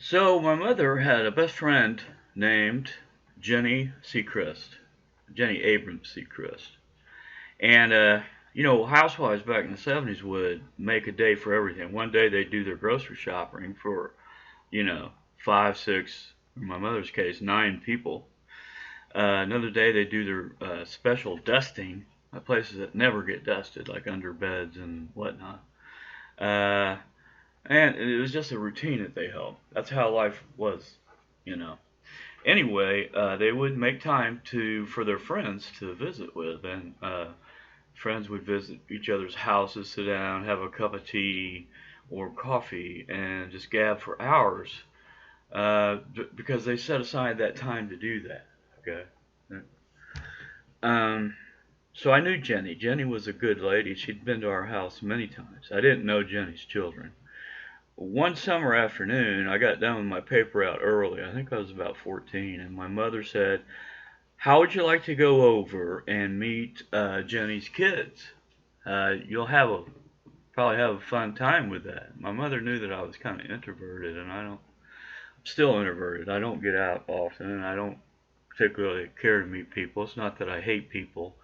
So my mother had a best friend named Jenny Sechrist, Jenny Abrams Sechrist, and housewives back in the '70s would make a day for everything. One day they'd do their grocery shopping for five, six, in my mother's case, 9 people. Another day they'd do their special dusting at places that never get dusted, like under beds and whatnot. Uh, and it was just a routine that they held. That's how life was, you know. Anyway, they would make time to for their friends to visit with, and friends would visit each other's houses, sit down, have a cup of tea or coffee, and just gab for hours because they set aside that time to do that. Okay. Um, so I knew Jenny. Jenny was a good lady. She'd been to our house many times. I didn't know Jenny's children. One summer afternoon, I got done with my paper out early. I think I was about 14, and my mother said, "How would you like to go over and meet Jenny's kids? You'll probably have a fun time with that." My mother knew that I was kind of introverted, and I'm still introverted. I don't get out often, and I don't particularly care to meet people. It's not that I hate people.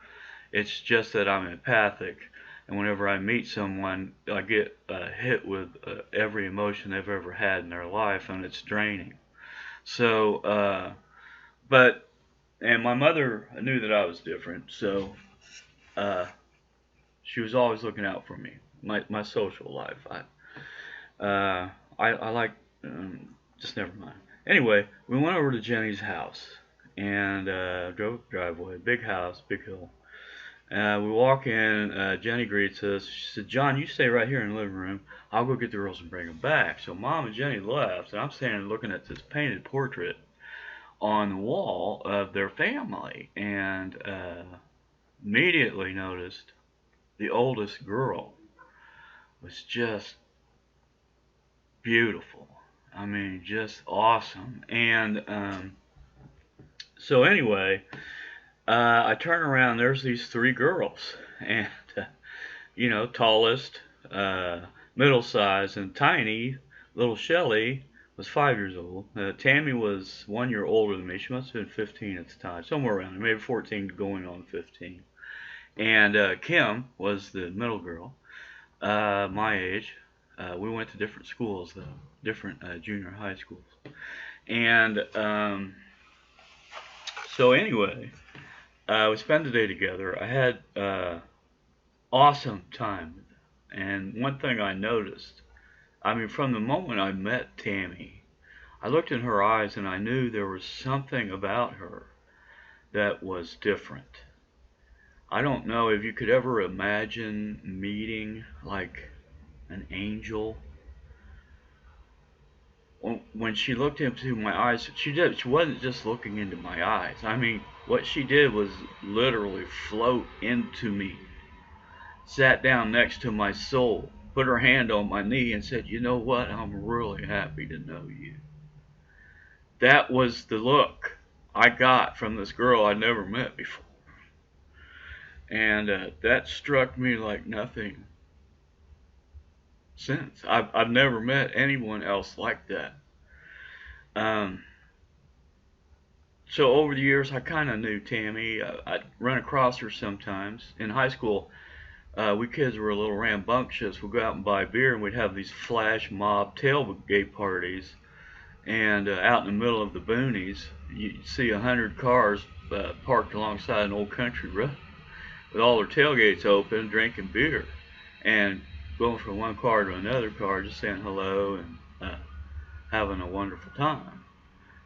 It's just that I'm empathic, and whenever I meet someone, I get hit with every emotion they've ever had in their life, and it's draining. So, but and my mother knew that I was different, so uh, she was always looking out for me. My social life, I like just never mind. Anyway, we went over to Jenny's house and drove up the driveway, big house, big hill. We walk in, Jenny greets us. She said, "John, you stay right here in the living room. I'll go get the girls and bring them back." So Mom and Jenny left, and I'm standing looking at this painted portrait on the wall of their family, and immediately noticed the oldest girl was just beautiful. I mean, just awesome. And so anyway, I turn around. There's these 3 girls, and tallest, middle size, and tiny little Shelly was 5 years old. Tammie was 1 year older than me. She must have been 15 at the time, somewhere around there, maybe 14 going on 15. And Kim was the middle girl, my age. We went to different schools, though, different junior high schools. And so anyway, we spent the day together. I had awesome time with them. And one thing I noticed, I mean, from the moment I met Tammie, I looked in her eyes and I knew there was something about her that was different. I don't know if you could ever imagine meeting like an angel. When she looked into my eyes, she wasn't just looking into my eyes. I mean, what she did was literally float into me, sat down next to my soul, put her hand on my knee and said, "You know what? I'm really happy to know you." That was the look I got from this girl I'd never met before. And that struck me like nothing since. I've never met anyone else like that. Um, so over the years, I kind of knew Tammie. I'd run across her sometimes. In high school, we kids were a little rambunctious. We'd go out and buy beer, and we'd have these flash mob tailgate parties. And out in the middle of the boonies, you'd see 100 cars parked alongside an old country road with all their tailgates open, drinking beer, and going from one car to another car, just saying hello and having a wonderful time.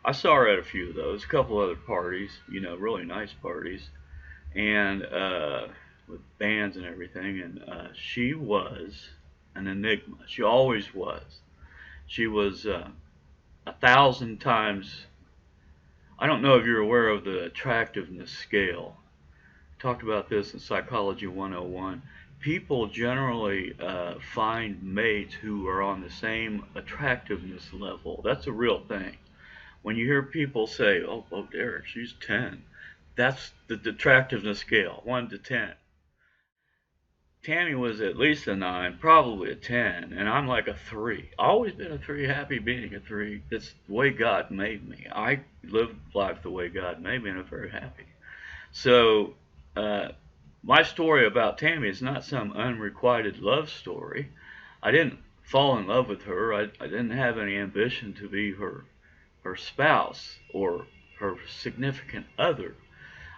I saw her at a few of those, a couple other parties, really nice parties, and with bands and everything. And she was an enigma. She always was. She was 1,000 times. I don't know if you're aware of the attractiveness scale. I talked about this in Psychology 101. People generally find mates who are on the same attractiveness level. That's a real thing. When you hear people say, "Oh, Derek, she's 10," that's the attractiveness scale, 1 to 10. Tammie was at least a 9, probably a 10, and I'm like a 3. Always been a 3, happy being a 3. That's the way God made me. I live life the way God made me, and I'm very happy. So, my story about Tammie is not some unrequited love story. I didn't fall in love with her. I didn't have any ambition to be her spouse or her significant other.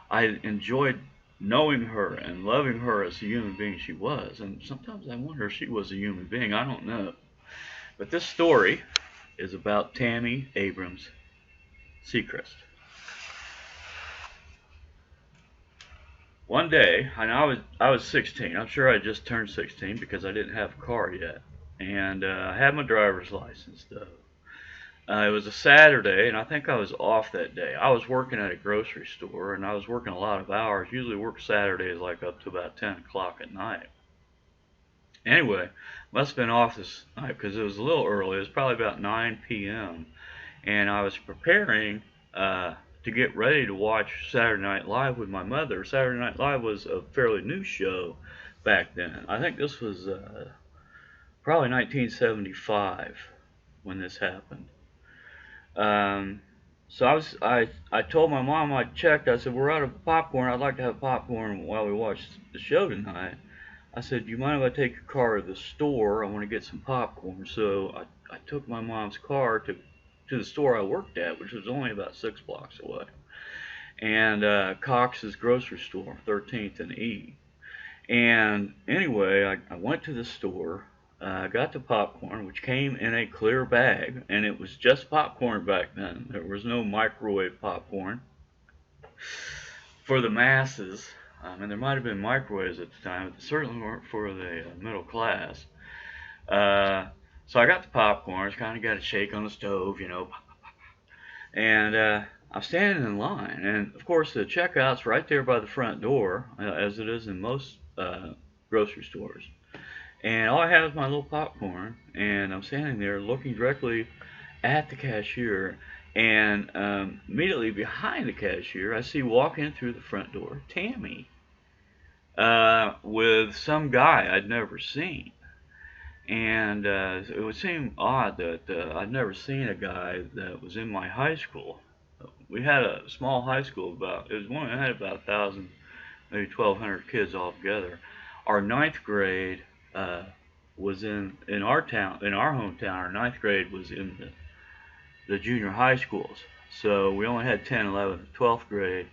I enjoyed knowing her and loving her as a human being she was. And sometimes I wonder if she was a human being. I don't know. But this story is about Tammie Abrams Sechrist. One day, and I was 16. I'm sure I just turned 16 because I didn't have a car yet, and I had my driver's license though. It was a Saturday, and I think I was off that day. I was working at a grocery store, and I was working a lot of hours. Usually work Saturdays like up to about 10 o'clock at night. Anyway, must have been off this night because it was a little early. It was probably about 9 p.m. And I was preparing to get ready to watch Saturday Night Live with my mother. Saturday Night Live was a fairly new show back then. I think this was probably 1975 when this happened. So I told my mom, I checked. I said, we're out of popcorn. I'd like to have popcorn while we watch the show tonight. I said, do you mind if I take your car to the store? I want to get some popcorn. So I took my mom's car to the store I worked at, which was only about 6 blocks away. And Cox's grocery store, 13th and E. And anyway, I went to the store, got the popcorn, which came in a clear bag, and it was just popcorn back then. There was no microwave popcorn for the masses. And there might have been microwaves at the time, but they certainly weren't for the middle class. So I got the popcorn, kind of got a shake on the stove, you know, and I'm standing in line, and of course the checkout's right there by the front door, as it is in most grocery stores. And all I have is my little popcorn, and I'm standing there looking directly at the cashier, and immediately behind the cashier, I see walking through the front door Tammie with some guy I'd never seen. And it would seem odd that I'd never seen a guy that was in my high school. We had a small high school, it had about 1,000, maybe 1,200 kids altogether. Our ninth grade was in our town, in our hometown. Our ninth grade was in the junior high schools. So we only had 10, 11, 12th grade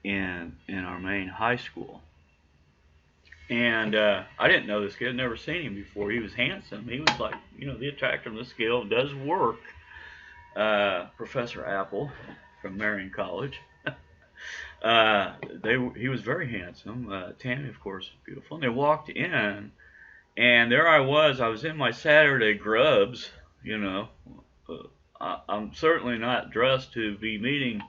in our main high school. And I didn't know this kid, I'd never seen him before. He was handsome. He was like, you know, the attractiveness scale does work. Professor Apple from Marion College. He was very handsome. Tammie, of course, was beautiful. And they walked in, and there I was in my Saturday grubs, you know. I'm certainly not dressed to be meeting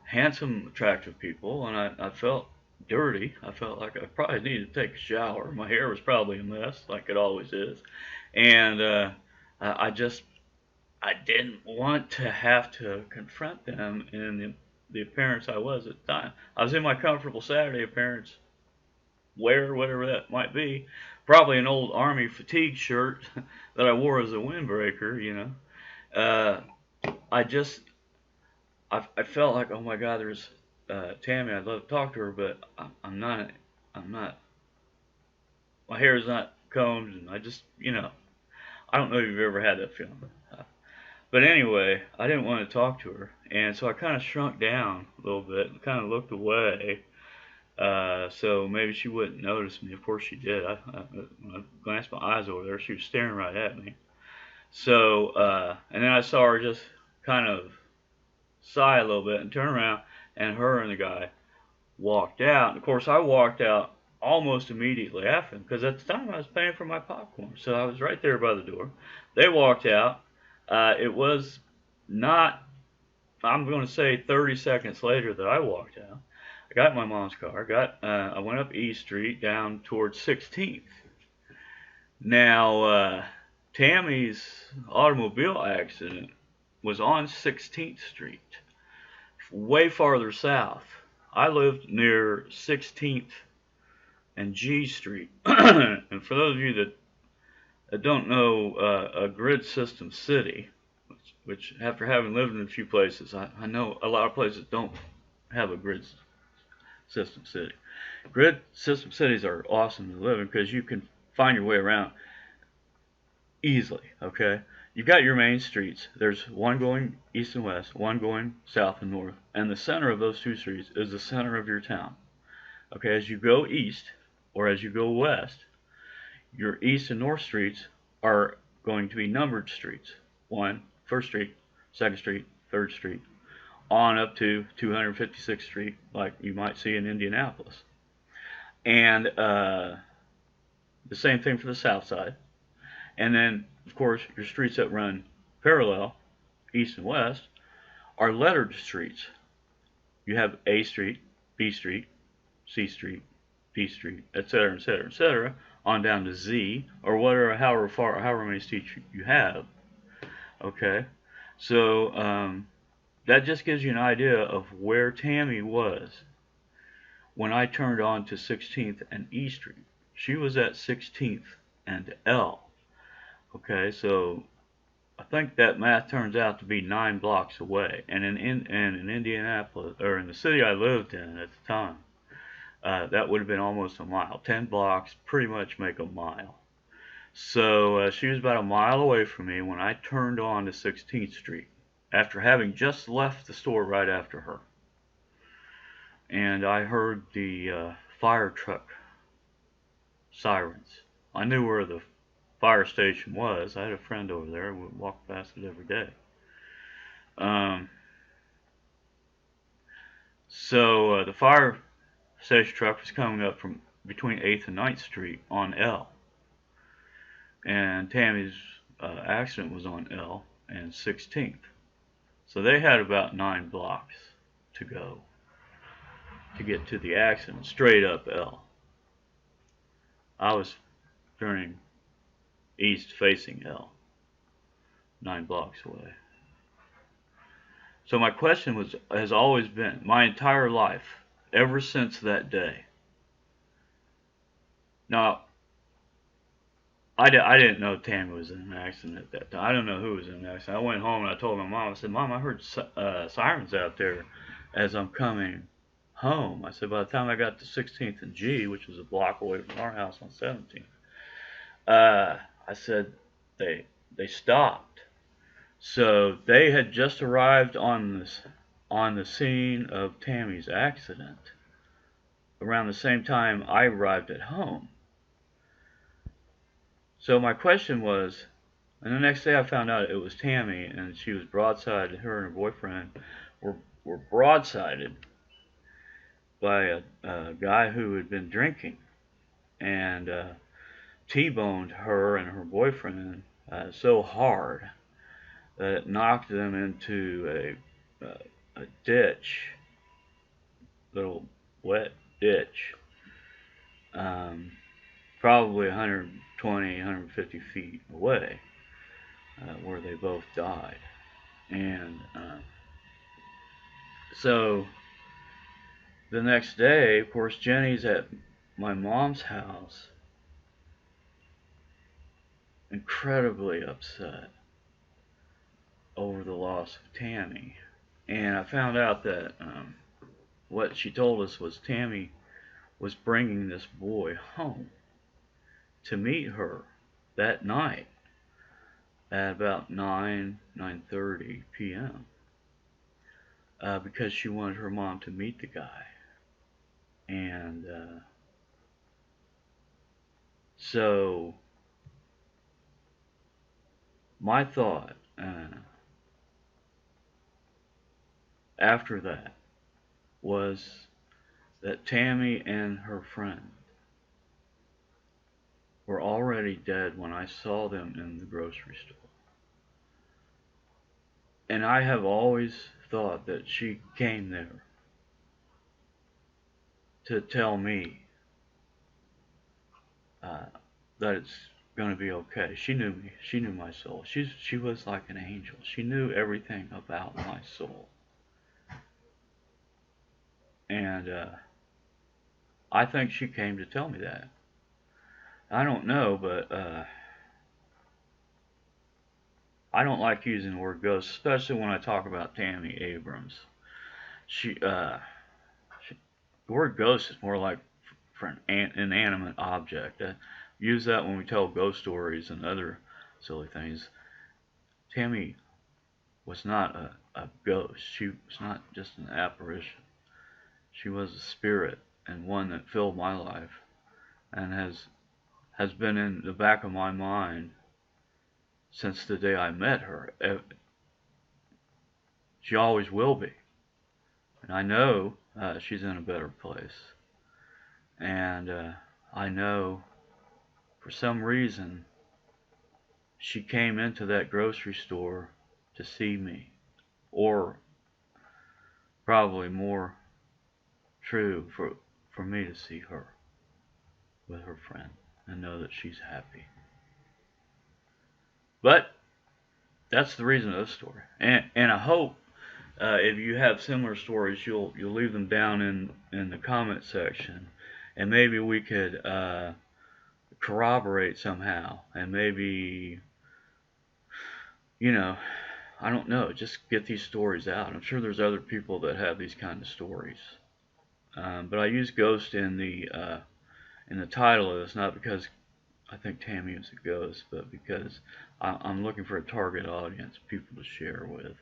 handsome, attractive people, and I felt dirty. I felt like I probably needed to take a shower. My hair was probably a mess, like it always is. And I didn't want to have to confront them in the appearance I was at the time. I was in my comfortable Saturday appearance wear, whatever that might be. Probably an old Army fatigue shirt that I wore as a windbreaker, you know. I felt like, oh my God, there's Tammie. I'd love to talk to her, but I'm not. My hair is not combed, and I just, you know, I don't know if you've ever had that feeling. But anyway, I didn't want to talk to her, and so I kind of shrunk down a little bit and kind of looked away, so maybe she wouldn't notice me. Of course she did. When I glanced my eyes over there, she was staring right at me. So, and then I saw her just kind of sigh a little bit and turn around, and her and the guy walked out. And of course, I walked out almost immediately after them, because at the time I was paying for my popcorn, so I was right there by the door. They walked out. It was not, I'm going to say 30 seconds later that I walked out. I got in my mom's car, I went up E Street down towards 16th. Now, Tammie's automobile accident was on 16th Street, way farther south. I lived near 16th and G Street. And for those of you that don't know a grid system city, which after having lived in a few places, I know a lot of places don't have a grid system city. Grid system cities are awesome to live in because you can find your way around easily, okay? You've got your main streets. There's one going east and west, one going south and north, and the center of those two streets is the center of your town. Okay, as you go east or as you go west, your east and north streets are going to be numbered streets. First Street, Second Street, Third Street, on up to 256th Street, like you might see in Indianapolis. And the same thing for the south side. And then, of course, your streets that run parallel, east and west, are lettered streets. You have A Street, B Street, C Street, D Street, etc., etc., etc., on down to Z, or whatever, however many streets you have. Okay, so that just gives you an idea of where Tammie was when I turned on to 16th and E Street. She was at 16th and L. Okay, so I think that math turns out to be 9 blocks away. And in Indianapolis, or in the city I lived in at the time, that would have been almost a mile. 10 blocks pretty much make a mile. So she was about a mile away from me when I turned on to 16th Street, after having just left the store right after her. And I heard the fire truck sirens. I knew where the fire station was. I had a friend over there who would walk past it every day. So the fire station truck was coming up from between 8th and 9th Street on L. And Tammie's accident was on L and 16th. So they had about 9 blocks to go to get to the accident, straight up L. I was turning east facing L, 9 blocks away. So my question has always been, my entire life, ever since that day. Now, I didn't know Tammie was in an accident at that time. I don't know who was in an accident. I went home and I told my mom, I said, Mom, I heard sirens out there as I'm coming home. I said, by the time I got to 16th and G, which was a block away from our house on 17th, I said, they stopped. So they had just arrived on the scene of Tammie's accident around the same time I arrived at home. So my question was, and the next day I found out it was Tammie, and she was broadsided. Her and her boyfriend were broadsided by a guy who had been drinking and T-boned her and her boyfriend so hard that it knocked them into a ditch, little wet ditch, probably 120, 150 feet away, where they both died. And so the next day, of course, Jenny's at my mom's house, incredibly upset over the loss of Tammie. And I found out that what she told us was Tammie was bringing this boy home to meet her that night at about 9:30 p.m. Because she wanted her mom to meet the guy. And so my thought after that was that Tammie and her friend were already dead when I saw them in the grocery store. And I have always thought that she came there to tell me that it's going to be okay. She knew me. She knew my soul. She was like an angel. She knew everything about my soul. And I think she came to tell me that. I don't know, but I don't like using the word ghost, especially when I talk about Tammie Abrams. She, the word ghost is more like for an inanimate object. Use that when we tell ghost stories and other silly things. Tammie was not a ghost. She was not just an apparition. She was a spirit, and one that filled my life and has been in the back of my mind since the day I met her. She always will be. And I know she's in a better place. And I know for some reason she came into that grocery store to see me. Or probably more true, for me to see her with her friend and know that she's happy. But that's the reason of the story. And I hope if you have similar stories, you'll leave them down in the comment section, and maybe we could corroborate somehow, and maybe, you know, I don't know, just get these stories out. I'm sure there's other people that have these kind of stories, but I use ghost in the title of this not because I think Tammie is a ghost, but because I'm looking for a target audience, people to share with,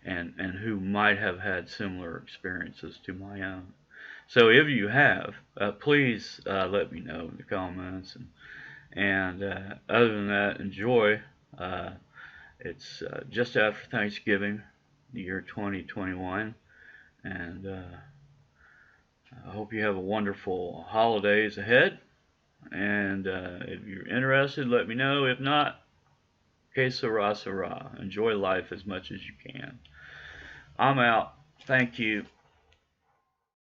and who might have had similar experiences to my own. So if you have, please let me know in the comments. And other than that, enjoy. It's just after Thanksgiving, the year 2021, and I hope you have a wonderful holidays ahead. And if you're interested, let me know. If not, que sera, sera. Enjoy life as much as you can. I'm out. Thank you.